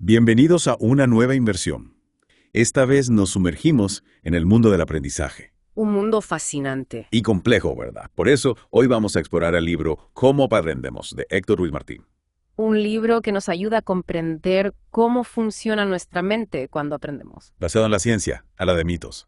Bienvenidos a una nueva inversión. Esta vez nos sumergimos en el mundo del aprendizaje. Un mundo fascinante. Y complejo, ¿verdad? Por eso, hoy vamos a explorar el libro Cómo aprendemos, de Héctor Ruiz Martín. Un libro que nos ayuda a comprender cómo funciona nuestra mente cuando aprendemos. Basado en la ciencia, a la de mitos.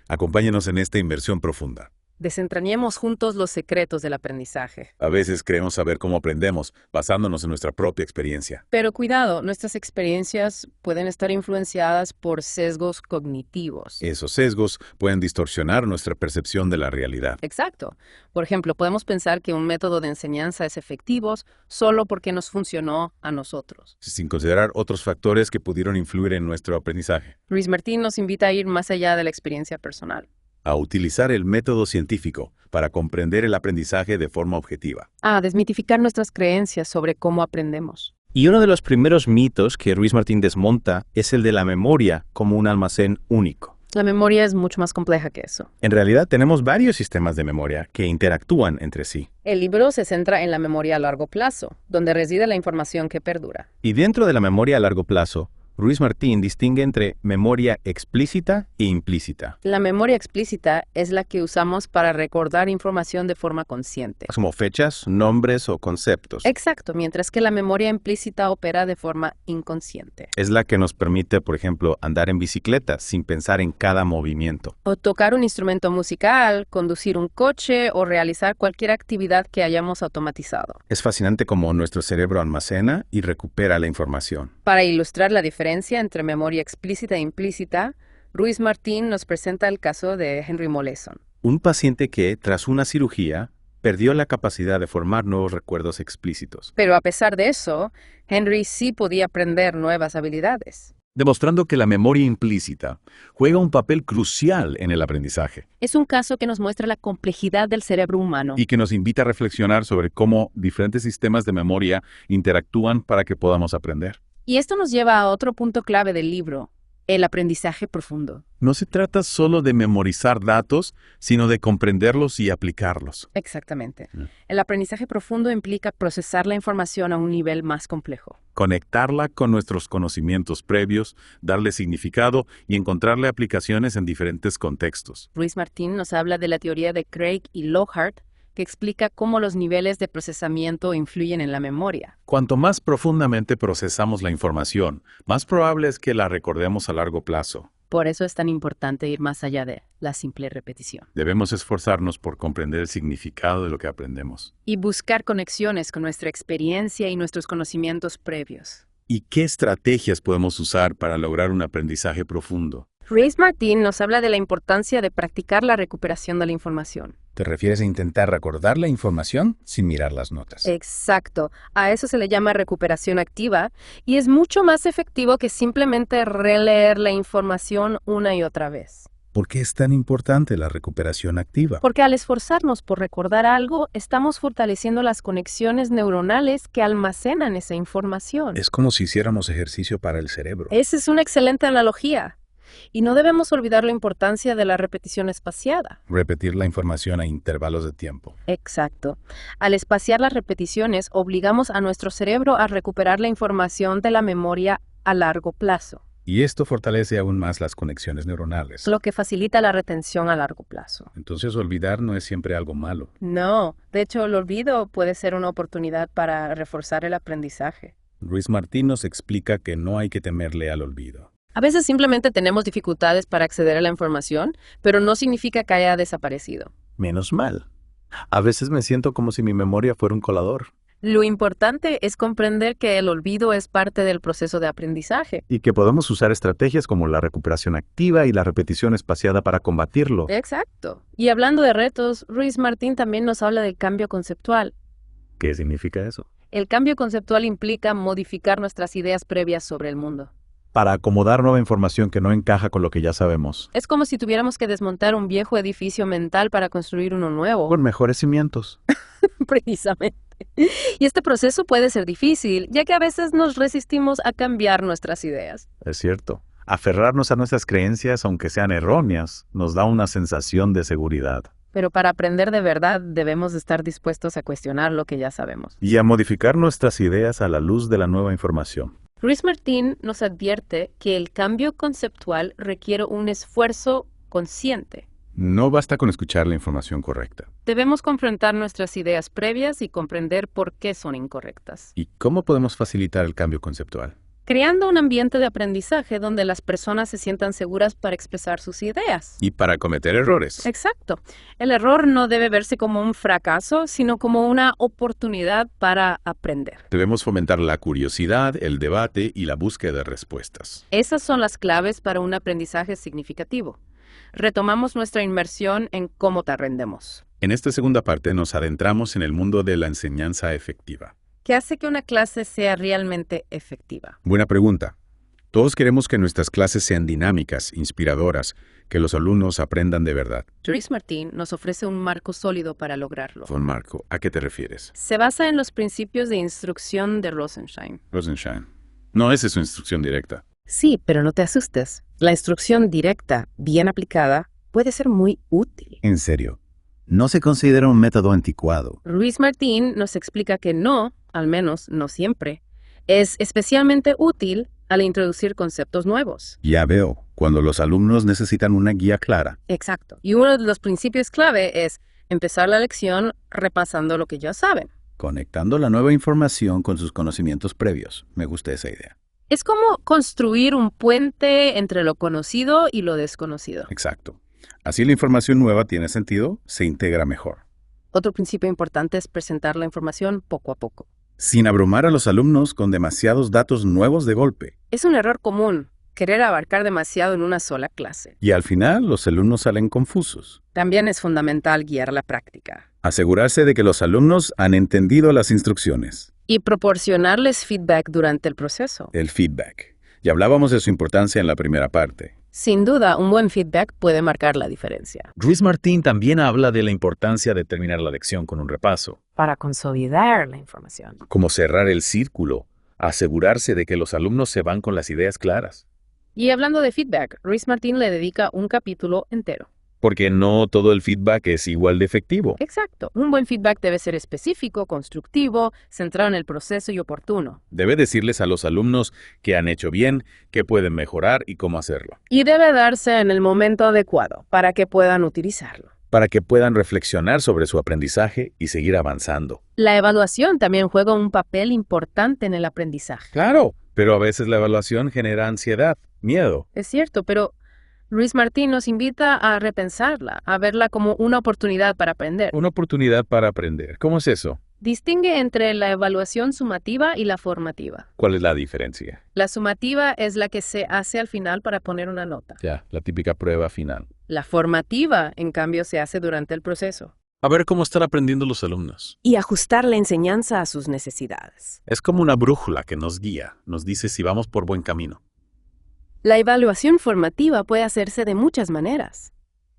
Acompáñenos en esta inmersión profunda. Desentrañemos juntos los secretos del aprendizaje. A veces creemos saber cómo aprendemos, basándonos en nuestra propia experiencia. Pero cuidado, nuestras experiencias pueden estar influenciadas por sesgos cognitivos. Esos sesgos pueden distorsionar nuestra percepción de la realidad. Exacto. Por ejemplo, podemos pensar que un método de enseñanza es efectivo solo porque nos funcionó a nosotros. Sin considerar otros factores que pudieron influir en nuestro aprendizaje. Ruiz Martín nos invita a ir más allá de la experiencia personal. A utilizar el método científico para comprender el aprendizaje de forma objetiva. A desmitificar nuestras creencias sobre cómo aprendemos. Y uno de los primeros mitos que Ruiz Martín desmonta es el de la memoria como un almacén único. La memoria es mucho más compleja que eso. En realidad tenemos varios sistemas de memoria que interactúan entre sí. El libro se centra en la memoria a largo plazo, donde reside la información que perdura. Y dentro de la memoria a largo plazo, Ruiz Martín distingue entre memoria explícita e implícita. La memoria explícita es la que usamos para recordar información de forma consciente. Como fechas, nombres o conceptos. Exacto, mientras que la memoria implícita opera de forma inconsciente. Es la que nos permite, por ejemplo, andar en bicicleta sin pensar en cada movimiento. O tocar un instrumento musical, conducir un coche o realizar cualquier actividad que hayamos automatizado. Es fascinante cómo nuestro cerebro almacena y recupera la información. Para ilustrar la diferencia entre memoria explícita e implícita, Ruiz Martín nos presenta el caso de Henry Moleson. Un paciente que, tras una cirugía, perdió la capacidad de formar nuevos recuerdos explícitos. Pero a pesar de eso, Henry sí podía aprender nuevas habilidades. Demostrando que la memoria implícita juega un papel crucial en el aprendizaje. Es un caso que nos muestra la complejidad del cerebro humano. Y que nos invita a reflexionar sobre cómo diferentes sistemas de memoria interactúan para que podamos aprender. Y esto nos lleva a otro punto clave del libro, el aprendizaje profundo. No se trata solo de memorizar datos, sino de comprenderlos y aplicarlos. Exactamente. El aprendizaje profundo implica procesar la información a un nivel más complejo. Conectarla con nuestros conocimientos previos, darle significado y encontrarle aplicaciones en diferentes contextos. Ruiz Martín nos habla de la teoría de Craig y Lockhart, que explica cómo los niveles de procesamiento influyen en la memoria. Cuanto más profundamente procesamos la información, más probable es que la recordemos a largo plazo. Por eso es tan importante ir más allá de la simple repetición. Debemos esforzarnos por comprender el significado de lo que aprendemos. Y buscar conexiones con nuestra experiencia y nuestros conocimientos previos. ¿Y qué estrategias podemos usar para lograr un aprendizaje profundo? Ruiz Martín nos habla de la importancia de practicar la recuperación de la información. ¿Te refieres a intentar recordar la información sin mirar las notas? Exacto. A eso se le llama recuperación activa y es mucho más efectivo que simplemente releer la información una y otra vez. ¿Por qué es tan importante la recuperación activa? Porque al esforzarnos por recordar algo, estamos fortaleciendo las conexiones neuronales que almacenan esa información. Es como si hiciéramos ejercicio para el cerebro. Esa es una excelente analogía. Y no debemos olvidar la importancia de la repetición espaciada. Repetir la información a intervalos de tiempo. Exacto. Al espaciar las repeticiones, obligamos a nuestro cerebro a recuperar la información de la memoria a largo plazo. Y esto fortalece aún más las conexiones neuronales. Lo que facilita la retención a largo plazo. Entonces olvidar no es siempre algo malo. No, de hecho el olvido puede ser una oportunidad para reforzar el aprendizaje. Ruiz Martín nos explica que no hay que temerle al olvido. A veces simplemente tenemos dificultades para acceder a la información, pero no significa que haya desaparecido. Menos mal. A veces me siento como si mi memoria fuera un colador. Lo importante es comprender que el olvido es parte del proceso de aprendizaje. Y que podemos usar estrategias como la recuperación activa y la repetición espaciada para combatirlo. Exacto. Y hablando de retos, Ruiz Martín también nos habla del cambio conceptual. ¿Qué significa eso? El cambio conceptual implica modificar nuestras ideas previas sobre el mundo. Para acomodar nueva información que no encaja con lo que ya sabemos. Es como si tuviéramos que desmontar un viejo edificio mental para construir uno nuevo. Con mejores cimientos. Precisamente. Y este proceso puede ser difícil, ya que a veces nos resistimos a cambiar nuestras ideas. Es cierto. Aferrarnos a nuestras creencias, aunque sean erróneas, nos da una sensación de seguridad. Pero para aprender de verdad debemos estar dispuestos a cuestionar lo que ya sabemos. Y a modificar nuestras ideas a la luz de la nueva información. Ruiz Martín nos advierte que el cambio conceptual requiere un esfuerzo consciente. No basta con escuchar la información correcta. Debemos confrontar nuestras ideas previas y comprender por qué son incorrectas. ¿Y cómo podemos facilitar el cambio conceptual? Creando un ambiente de aprendizaje donde las personas se sientan seguras para expresar sus ideas. Y para cometer errores. Exacto. El error no debe verse como un fracaso, sino como una oportunidad para aprender. Debemos fomentar la curiosidad, el debate y la búsqueda de respuestas. Esas son las claves para un aprendizaje significativo. Retomamos nuestra inmersión en cómo te aprendemos. En esta segunda parte nos adentramos en el mundo de la enseñanza efectiva. ¿Qué hace que una clase sea realmente efectiva? Buena pregunta. Todos queremos que nuestras clases sean dinámicas, inspiradoras, que los alumnos aprendan de verdad. Ruiz Martín nos ofrece un marco sólido para lograrlo. Von Marco, ¿a qué te refieres? Se basa en los principios de instrucción de Rosensheim. Rosenstein. No, esa es su instrucción directa. Sí, pero no te asustes. La instrucción directa, bien aplicada, puede ser muy útil. En serio, no se considera un método anticuado. Ruiz Martín nos explica que no, al menos no siempre, es especialmente útil al introducir conceptos nuevos. Ya veo, cuando los alumnos necesitan una guía clara. Exacto. Y uno de los principios clave es empezar la lección repasando lo que ya saben. Conectando la nueva información con sus conocimientos previos. Me gusta esa idea. Es como construir un puente entre lo conocido y lo desconocido. Exacto. Así la información nueva tiene sentido, se integra mejor. Otro principio importante es presentar la información poco a poco. Sin abrumar a los alumnos con demasiados datos nuevos de golpe. Es un error común, querer abarcar demasiado en una sola clase. Y al final los alumnos salen confusos. También es fundamental guiar la práctica. Asegurarse de que los alumnos han entendido las instrucciones. Y proporcionarles feedback durante el proceso. El feedback. Ya hablábamos de su importancia en la primera parte. Sin duda, un buen feedback puede marcar la diferencia. Ruiz Martín también habla de la importancia de terminar la lección con un repaso. Para consolidar la información. Como cerrar el círculo, asegurarse de que los alumnos se van con las ideas claras. Y hablando de feedback, Ruiz Martín le dedica un capítulo entero. Porque no todo el feedback es igual de efectivo. Exacto. Un buen feedback debe ser específico, constructivo, centrado en el proceso y oportuno. Debe decirles a los alumnos qué han hecho bien, qué pueden mejorar y cómo hacerlo. Y debe darse en el momento adecuado para que puedan utilizarlo. Para que puedan reflexionar sobre su aprendizaje y seguir avanzando. La evaluación también juega un papel importante en el aprendizaje. Claro, pero a veces la evaluación genera ansiedad, miedo. Es cierto, pero Ruiz Martín nos invita a repensarla, a verla como una oportunidad para aprender. Una oportunidad para aprender. ¿Cómo es eso? Distingue entre la evaluación sumativa y la formativa. ¿Cuál es la diferencia? La sumativa es la que se hace al final para poner una nota. Ya, la típica prueba final. La formativa, en cambio, se hace durante el proceso. A ver cómo están aprendiendo los alumnos. Y ajustar la enseñanza a sus necesidades. Es como una brújula que nos guía, nos dice si vamos por buen camino. La evaluación formativa puede hacerse de muchas maneras.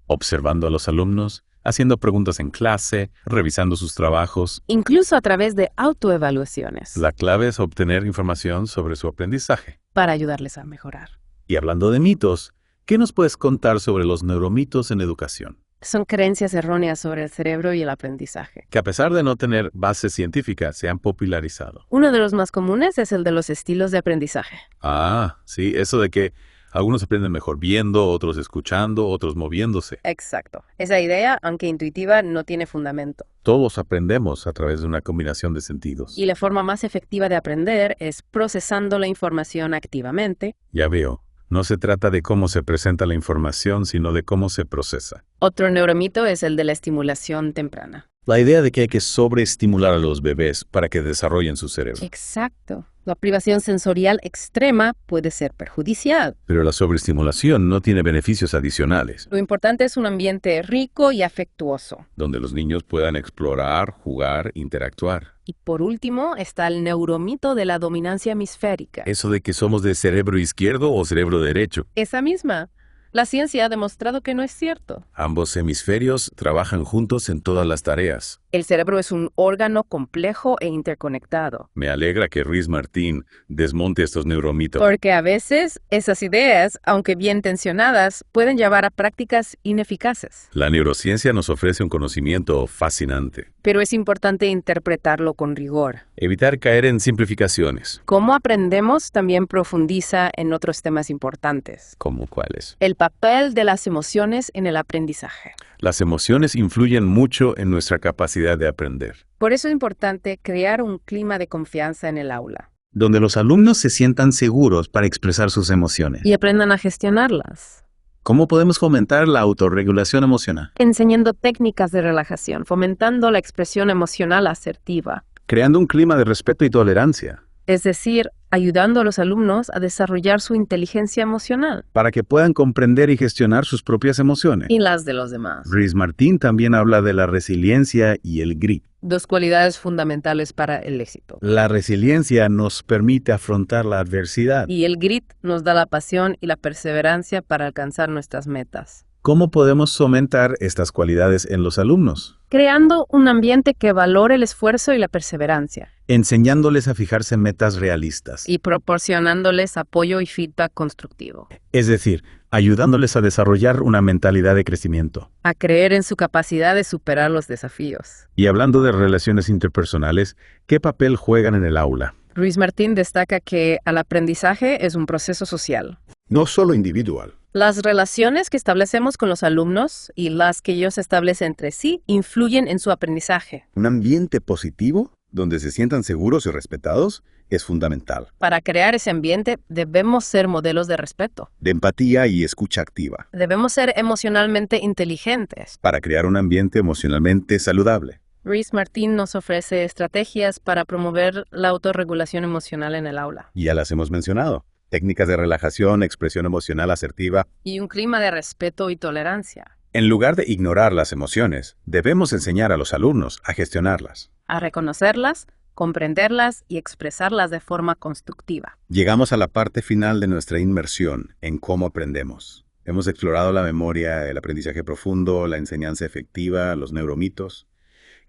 Observando a los alumnos, haciendo preguntas en clase, revisando sus trabajos. Incluso a través de autoevaluaciones. La clave es obtener información sobre su aprendizaje. Para ayudarles a mejorar. Y hablando de mitos, ¿qué nos puedes contar sobre los neuromitos en educación? Son creencias erróneas sobre el cerebro y el aprendizaje. Que a pesar de no tener base científica, se han popularizado. Uno de los más comunes es el de los estilos de aprendizaje. Ah, sí, eso de que algunos aprenden mejor viendo, otros escuchando, otros moviéndose. Exacto. Esa idea, aunque intuitiva, no tiene fundamento. Todos aprendemos a través de una combinación de sentidos. Y la forma más efectiva de aprender es procesando la información activamente. Ya veo. No se trata de cómo se presenta la información, sino de cómo se procesa. Otro neuromito es el de la estimulación temprana. La idea de que hay que sobreestimular a los bebés para que desarrollen su cerebro. Exacto. La privación sensorial extrema puede ser perjudicial. Pero la sobreestimulación no tiene beneficios adicionales, Lo importante es un ambiente rico y afectuoso. donde los niños puedan explorar, jugar, interactuar. Y por último está el neuromito de la dominancia hemisférica. Eso de que somos de cerebro izquierdo o cerebro derecho. Esa misma. La ciencia ha demostrado que no es cierto. Ambos hemisferios trabajan juntos en todas las tareas. El cerebro es un órgano complejo e interconectado. Me alegra que Ruiz Martín desmonte estos neuromitos. Porque a veces esas ideas, aunque bien intencionadas, pueden llevar a prácticas ineficaces. La neurociencia nos ofrece un conocimiento fascinante. Pero es importante interpretarlo con rigor. Evitar caer en simplificaciones. Cómo aprendemos también profundiza en otros temas importantes. ¿Cómo cuáles? El papel de las emociones en el aprendizaje. Las emociones influyen mucho en nuestra capacidad de aprender. Por eso es importante crear un clima de confianza en el aula. Donde los alumnos se sientan seguros para expresar sus emociones. Y aprendan a gestionarlas. ¿Cómo podemos fomentar la autorregulación emocional? Enseñando técnicas de relajación, fomentando la expresión emocional asertiva. Creando un clima de respeto y tolerancia. Es decir, ayudando a los alumnos a desarrollar su inteligencia emocional. Para que puedan comprender y gestionar sus propias emociones. Y las de los demás. Ruiz Martín también habla de la resiliencia y el grit. Dos cualidades fundamentales para el éxito. La resiliencia nos permite afrontar la adversidad. Y el grit nos da la pasión y la perseverancia para alcanzar nuestras metas. ¿Cómo podemos fomentar estas cualidades en los alumnos? Creando un ambiente que valore el esfuerzo y la perseverancia. Enseñándoles a fijarse metas realistas. Y proporcionándoles apoyo y feedback constructivo. Es decir, ayudándoles a desarrollar una mentalidad de crecimiento. A creer en su capacidad de superar los desafíos. Y hablando de relaciones interpersonales, ¿qué papel juegan en el aula? Ruiz Martín destaca que el aprendizaje es un proceso social. No solo individual. Las relaciones que establecemos con los alumnos y las que ellos establecen entre sí influyen en su aprendizaje. Un ambiente positivo, donde se sientan seguros y respetados, es fundamental. Para crear ese ambiente debemos ser modelos de respeto. De empatía y escucha activa. Debemos ser emocionalmente inteligentes. Para crear un ambiente emocionalmente saludable. Ruiz Martín nos ofrece estrategias para promover la autorregulación emocional en el aula. Ya las hemos mencionado. Técnicas de relajación, expresión emocional asertiva. Y un clima de respeto y tolerancia. En lugar de ignorar las emociones, debemos enseñar a los alumnos a gestionarlas. A reconocerlas, comprenderlas y expresarlas de forma constructiva. Llegamos a la parte final de nuestra inmersión en cómo aprendemos. Hemos explorado la memoria, el aprendizaje profundo, la enseñanza efectiva, los neuromitos.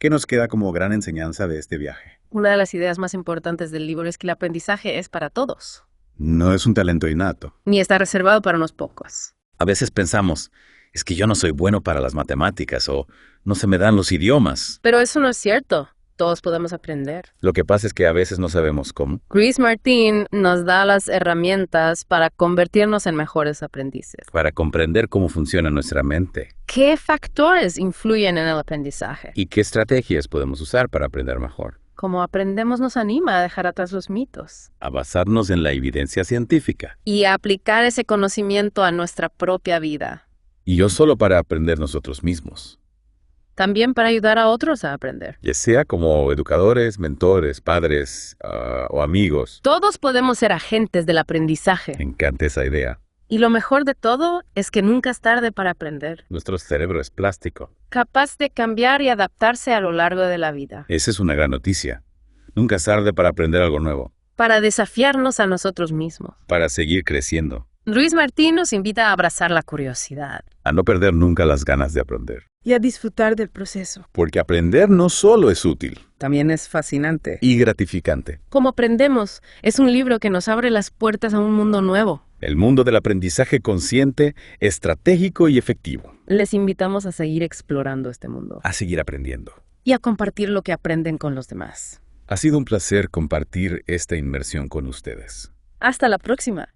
¿Qué nos queda como gran enseñanza de este viaje? Una de las ideas más importantes del libro es que el aprendizaje es para todos. No es un talento innato. Ni está reservado para unos pocos. A veces pensamos, es que yo no soy bueno para las matemáticas o no se me dan los idiomas. Pero eso no es cierto. Todos podemos aprender. Lo que pasa es que a veces no sabemos cómo. Ruiz Martín nos da las herramientas para convertirnos en mejores aprendices. Para comprender cómo funciona nuestra mente. ¿Qué factores influyen en el aprendizaje? Y qué estrategias podemos usar para aprender mejor. Como aprendemos nos anima a dejar atrás los mitos. A basarnos en la evidencia científica. Y a aplicar ese conocimiento a nuestra propia vida. Y no solo para aprender nosotros mismos. También para ayudar a otros a aprender. Ya sea como educadores, mentores, padres o amigos. Todos podemos ser agentes del aprendizaje. Me encanta esa idea. Y lo mejor de todo es que nunca es tarde para aprender. Nuestro cerebro es plástico. Capaz de cambiar y adaptarse a lo largo de la vida. Esa es una gran noticia. Nunca es tarde para aprender algo nuevo. Para desafiarnos a nosotros mismos. Para seguir creciendo. Ruiz Martín nos invita a abrazar la curiosidad. A no perder nunca las ganas de aprender. Y a disfrutar del proceso. Porque aprender no solo es útil. También es fascinante. Y gratificante. Como aprendemos, es un libro que nos abre las puertas a un mundo nuevo. El mundo del aprendizaje consciente, estratégico y efectivo. Les invitamos a seguir explorando este mundo. A seguir aprendiendo. Y a compartir lo que aprenden con los demás. Ha sido un placer compartir esta inmersión con ustedes. Hasta la próxima.